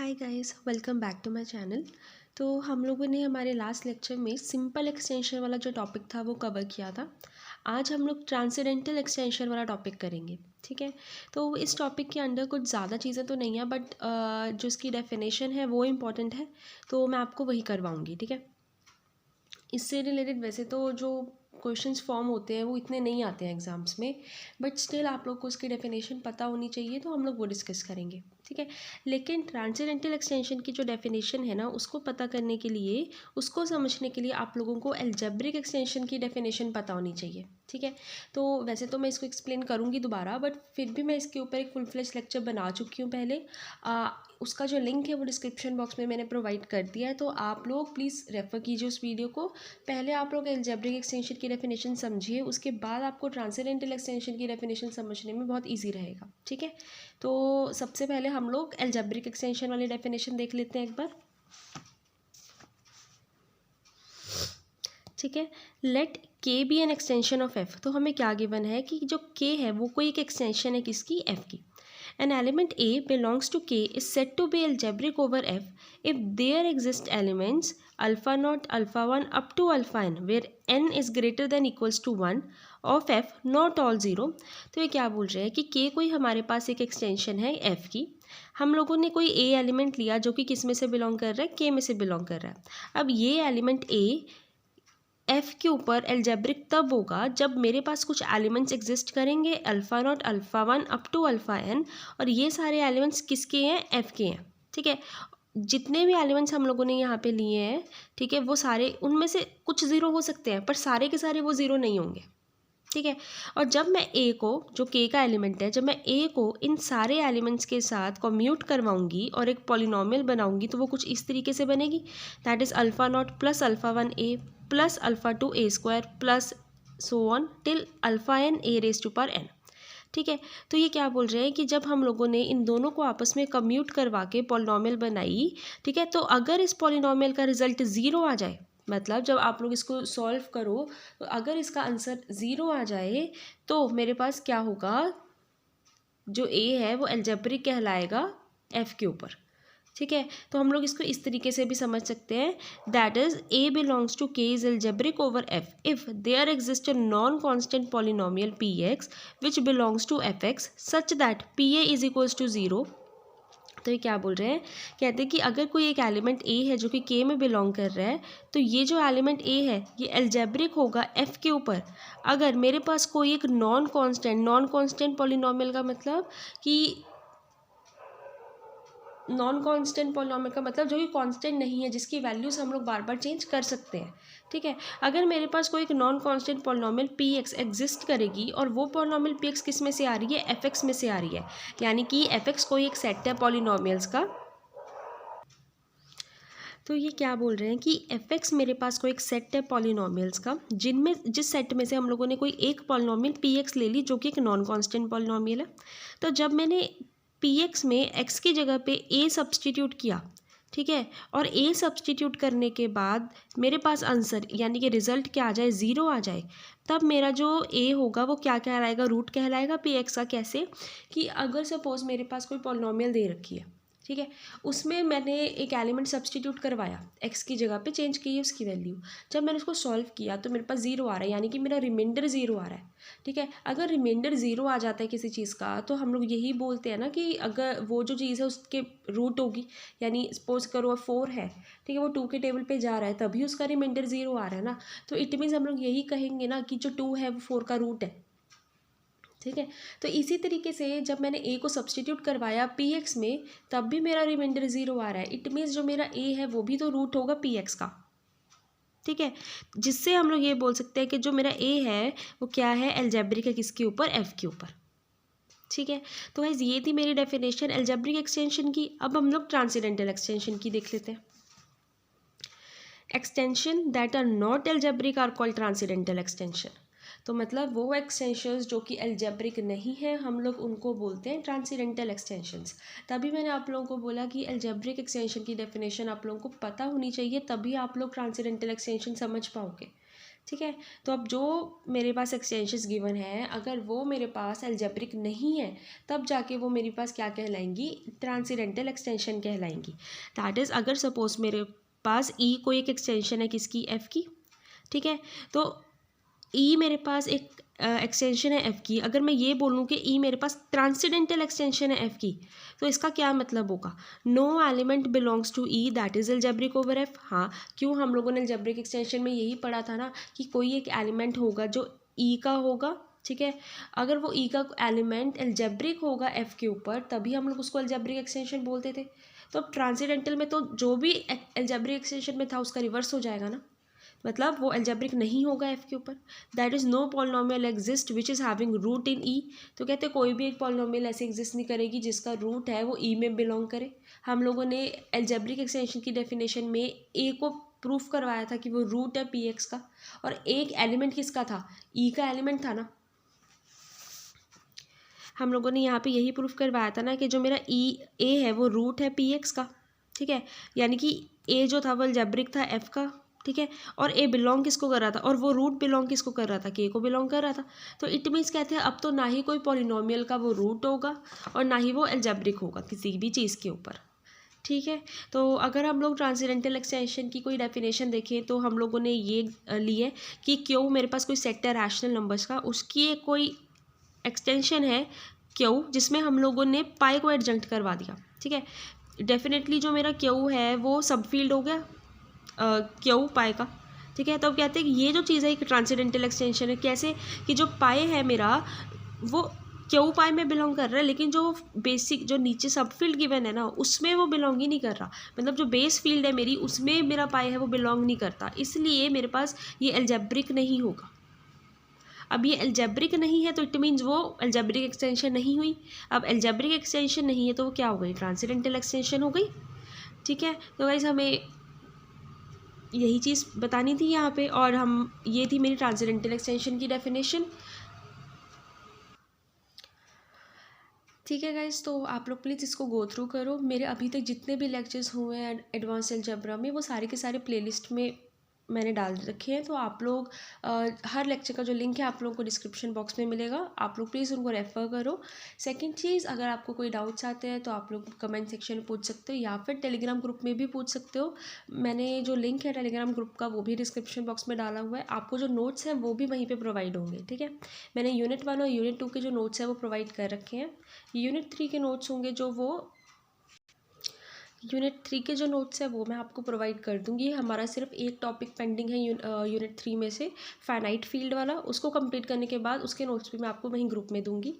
Hi guys, welcome back to my channel. तो हम लोगों ने हमारे लास्ट लेक्चर में सिंपल एक्सटेंशन वाला जो टॉपिक था वो कवर किया था। आज हम लोग ट्रांसेंडेंटल एक्सटेंशन वाला टॉपिक करेंगे। ठीक है, तो इस टॉपिक के अंदर कुछ ज़्यादा चीज़ें तो नहीं है, बट जो इसकी डेफिनेशन है वो इम्पॉर्टेंट है, तो मैं आपको वही करवाऊँगी। ठीक है, इससे रिलेटेड वैसे तो जो क्वेश्चंस फॉर्म होते हैं वो इतने नहीं आते हैं एग्जाम्स में, बट स्टिल आप लोग को उसकी डेफिनेशन पता होनी चाहिए, तो हम लोग वो डिस्कस करेंगे। ठीक है, लेकिन ट्रांसेंडेंटल एक्सटेंशन की जो डेफिनेशन है ना, उसको पता करने के लिए, उसको समझने के लिए आप लोगों को एल्जेब्रिक एक्सटेंशन की डेफिनेशन पता होनी चाहिए। ठीक है, तो वैसे तो मैं इसको एक्सप्लेन करूँगी दोबारा, बट फिर भी मैं इसके ऊपर एक फुल फ्लेश लेक्चर बना चुकी हूँ पहले। उसका जो लिंक है वो डिस्क्रिप्शन बॉक्स में मैंने प्रोवाइड कर दिया है, तो आप लोग प्लीज़ रेफ़र कीजिए उस वीडियो को। पहले आप लोग एल्जेब्रिक एक्सटेंशन की डेफिनेशन समझिए, उसके बाद आपको ट्रांसेंडेंटल एक्सटेंशन की डेफिनेशन समझने में बहुत ईजी रहेगा। ठीक है, तो सबसे पहले हम लोग एल्जेब्रिक एक्सटेंशन वाली डेफिनेशन देख लेते हैं एक बार। ठीक है, let K be an extension of F. तो हमें क्या गिवन है कि जो के है वो कोई एक एक्सटेंशन है किसकी, एफ की। An element a belongs to K is set to be algebraic over F if there exist elements alpha not alpha one up to alpha n where n is greater than equals to one of F not all zero. तो ये क्या बोल रहे हैं कि के कोई हमारे पास एक एक्सटेंशन है एफ की। हम लोगों ने कोई ए एलिमेंट लिया जो कि किस में से बिलोंग कर रहा है, के में से बिलोंग कर रहा है। अब ये एलिमेंट ए एफ के ऊपर एल्जेब्रिक तब होगा जब मेरे पास कुछ एलिमेंट्स एग्जिस्ट करेंगे, alpha naught alpha one up to alpha n, और ये सारे एलिमेंट्स किसके हैं, एफ के हैं। ठीक है, जितने भी एलिमेंट्स हम लोगों ने यहाँ पे लिए हैं, ठीक है, वो सारे, उनमें से कुछ ज़ीरो हो सकते हैं पर सारे के सारे वो ज़ीरो नहीं होंगे। ठीक है, और जब मैं ए को, जो के का एलिमेंट है, जब मैं ए को इन सारे एलिमेंट्स के साथ कम्यूट करवाऊंगी और एक पॉलिनोमियल बनाऊंगी, तो वो कुछ इस तरीके से बनेगी, that is alpha naught plus alpha one a plus alpha two a square plus so on till alpha n a raise to power n. ठीक है, तो ये क्या बोल रहे हैं कि जब हम लोगों ने इन दोनों को आपस में कम्यूट करवा के पॉलिनोमियल बनाई, ठीक है, तो अगर इस पॉलिनोमियल का रिजल्ट ज़ीरो आ जाए, मतलब जब आप लोग इसको सॉल्व करो तो अगर इसका आंसर ज़ीरो आ जाए, तो मेरे पास क्या होगा, जो ए है वो एल्जेब्रिक कहलाएगा एफ के ऊपर। ठीक है, तो हम लोग इसको इस तरीके से भी समझ सकते हैं, that is a belongs to K is algebraic over F if there exist a non constant polynomial P X which belongs to F X such that P a is equals to zero. तो ये क्या बोल रहे हैं, कहते हैं कि अगर कोई एक एलिमेंट ए है जो कि के में बिलोंग कर रहा है, तो ये जो एलिमेंट ए है ये एल्जेब्रिक होगा एफ के ऊपर अगर मेरे पास कोई एक नॉन कांस्टेंट पॉलिनोमियल का मतलब कि नॉन कांस्टेंट पॉलिनोमियल का मतलब जो कि कांस्टेंट नहीं है, जिसकी वैल्यूज हम लोग बार बार चेंज कर सकते हैं। ठीक है, अगर मेरे पास कोई एक non constant polynomial P x exist करेगी और वो पॉलिनोमियल पी एक्स किस में से आ रही है, एफ एक्स में से आ रही है, यानी कि एफ एक्स कोई एक सेट है पॉलिनोमियल्स का। तो ये क्या बोल रहे हैं कि एफ एक्स मेरे पास कोई एक सेट है पॉलिनोमियल्स का, जिनमें जिस सेट में से हम लोगों ने कोई एक पॉलिनोमियल पी एक्स ले ली जो कि एक नॉन कांस्टेंट पॉलिनोमियल है। तो जब मैंने पी एक्स में एक्स की जगह पे ए सब्सटीट्यूट किया, ठीक है, और ए सब्सटीट्यूट करने के बाद मेरे पास आंसर यानी कि रिजल्ट क्या आ जाए, ज़ीरो आ जाए, तब मेरा जो ए होगा वो क्या कहलाएगा, रूट कहलाएगा पी एक्स का। कैसे कि अगर सपोज मेरे पास कोई पॉलिनोमियल दे रखी है, ठीक है, उसमें मैंने एक एलिमेंट सब्सटीट्यूट करवाया, एक्स की जगह पे चेंज की उसकी वैल्यू, जब मैंने उसको सॉल्व किया तो मेरे पास ज़ीरो आ रहा है, यानी कि मेरा रिमाइंडर ज़ीरो आ रहा है। ठीक है, अगर रिमाइंडर ज़ीरो आ जाता है किसी चीज़ का, तो हम लोग यही बोलते हैं ना कि अगर वो जो चीज़ है उसके रूट होगी, यानी सपोज करो 4 है, ठीक है, वो 2 के टेबल पे जा रहा है तभी उसका रिमाइंडर ज़ीरो आ रहा है ना, तो इट मीन्स हम लोग यही कहेंगे ना कि जो 2 है वो 4 का रूट है। ठीक है, तो इसी तरीके से जब मैंने ए को सब्सटीट्यूट करवाया पी एक्स में, तब भी मेरा रिमाइंडर ज़ीरो आ रहा है, इट मीन्स जो मेरा ए है वो भी तो रूट होगा पी एक्स का। ठीक है, जिससे हम लोग ये बोल सकते हैं कि जो मेरा ए है वो क्या है, एल्जेब्रिक है किसके ऊपर, एफ के ऊपर। ठीक है, तो गाइस ये थी मेरी डेफिनेशन एल्जेब्रिक एक्सटेंशन की। अब हम लोग ट्रांसेंडेंटल एक्सटेंशन की देख लेते हैं। Extension that are not algebraic are called transcendental extension. तो मतलब वो एक्सटेंशंस जो कि एल्जेब्रिक नहीं है, हम लोग उनको बोलते हैं ट्रांसेंडेंटल एक्सटेंशंस। तभी मैंने आप लोगों को बोला कि एल्जेब्रिक एक्सटेंशन की डेफिनेशन आप लोगों को पता होनी चाहिए, तभी आप लोग ट्रांसेंडेंटल एक्सटेंशन समझ पाओगे। ठीक है। तो अब जो मेरे पास एक्सटेंशंस गिवन है, अगर वो मेरे पास एल्जेब्रिक नहीं है तब जाके वो मेरे पास क्या कहलाएंगी, ट्रांसीडेंटल एक्सटेंशन कहलाएंगी। दैट इज़ अगर सपोज मेरे पास ई कोई एक एक्सटेंशन है किसकी, एफ़ की, ठीक है। तो ई मेरे पास एक एक्सटेंशन है एफ़ की, अगर मैं ये बोलूँ कि ई मेरे पास ट्रांसीडेंटल एक्सटेंशन है एफ़ की, तो इसका क्या मतलब होगा, no element belongs to E that is algebraic over F. हाँ, क्यों, हम लोगों ने एल्जेब्रिक एक्सटेंशन में यही पढ़ा था ना कि कोई एक एलिमेंट होगा जो ई का होगा, ठीक है। अगर वो ई का एलिमेंट एल्जेब्रिक होगा एफ़ के ऊपर तभी हम लोग उसको एल्जेब्रिक एक्सटेंशन बोलते थे। तो अब ट्रांसीडेंटल में तो जो भी एल्जेब्रिक एक्सटेंशन में था उसका रिवर्स हो जाएगा ना, मतलब वो एल्जेब्रिक नहीं होगा एफ़ के ऊपर। That is no polynomial exist which is having root in E. तो कहते हैं कोई भी एक पॉलिनोमियल ऐसे एग्जिस्ट नहीं करेगी जिसका रूट है वो ई में बिलोंग करे। हम लोगों ने एल्जेब्रिक एक्सटेंशन की डेफिनेशन में ए को प्रूफ करवाया था कि वो रूट है पी एक्स का, और एक एलिमेंट किसका था, ई का एलिमेंट था ना। हम लोगों ने यहाँ पे यही प्रूफ करवाया था ना कि जो मेरा ई ए है वो रूट है पी एक्स का, ठीक है। यानी कि ए जो था वो एल्जेब्रिक था एफ़ का, ठीक है। और ए बिलोंग किसको कर रहा था, और वो रूट बिलोंग किसको कर रहा था, के को बिलोंग कर रहा था। तो इट मीन्स कहते हैं अब तो ना ही कोई पॉलिनोमियल का वो रूट होगा और ना ही वो एल्जेब्रिक होगा किसी भी चीज़ के ऊपर, ठीक है। तो अगर हम लोग ट्रांसीडेंटल एक्सटेंशन की कोई डेफिनेशन देखें तो हम लोगों ने ये ली है कि क्यों मेरे पास कोई सेट है रैशनल नंबर्स का, उसकी एक कोई एक्सटेंशन है क्यू जिसमें हम लोगों ने पाई को एडजंक्ट करवा दिया, ठीक है। डेफिनेटली जो मेरा क्यू है वो सब फील्ड हो गया क्यू पाई का, ठीक है। तो अब कहते हैं कि ये जो चीज़ है एक ट्रांसीडेंटल एक्सटेंशन है, कैसे कि जो पाई है मेरा वो क्यू पाई में बिलोंग कर रहा है, लेकिन जो बेसिक जो नीचे सब फील्ड गिवन है ना उसमें वो बिलोंग ही नहीं कर रहा, मतलब जो बेस फील्ड है मेरी उसमें मेरा पाई है वो बिलोंग नहीं करता, इसलिए मेरे पास ये एल्जेब्रिक नहीं होगा। अब ये एल्जेब्रिक नहीं है तो इट मीन्स वो एल्जेब्रिक एक्सटेंशन नहीं हुई। अब एल्जेब्रिक एक्सटेंशन नहीं है तो वो क्या हो गई, ट्रांसीडेंटल एक्सटेंशन हो गई, ठीक है। तो गाइस हमें यही चीज़ बतानी थी यहाँ पे, और हम ये थी मेरी ट्रांसीडेंटल एक्सटेंशन की डेफिनेशन, ठीक है गाइस। तो आप लोग प्लीज़ इसको गो थ्रू करो। मेरे अभी तक जितने भी लेक्चर्स हुए हैं एडवांस अलजेब्रा में वो सारे के सारे प्लेलिस्ट में मैंने डाल रखे हैं, तो आप लोग हर लेक्चर का जो लिंक है आप लोगों को डिस्क्रिप्शन बॉक्स में मिलेगा, आप लोग प्लीज़ उनको रेफ़र करो। सेकंड चीज़, अगर आपको कोई डाउट्स आते हैं तो आप लोग कमेंट सेक्शन में पूछ सकते हो या फिर टेलीग्राम ग्रुप में भी पूछ सकते हो। मैंने जो लिंक है टेलीग्राम ग्रुप का वो भी डिस्क्रिप्शन बॉक्स में डाला हुआ है, आपको जो नोट्स हैं वो भी वहीं पर प्रोवाइड होंगे, ठीक है। मैंने यूनिट 1 और यूनिट 2 के जो नोट्स हैं वो प्रोवाइड कर रखे हैं। यूनिट 3 के नोट्स होंगे जो वो यूनिट 3 के जो नोट्स हैं वो मैं आपको प्रोवाइड कर दूंगी। हमारा सिर्फ एक टॉपिक पेंडिंग है यूनिट 3 में से, फाइनाइट फील्ड वाला, उसको कंप्लीट करने के बाद उसके नोट्स भी मैं आपको वहीं ग्रुप में दूंगी,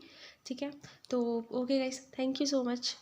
ठीक है। तो okay guys, thank you so much.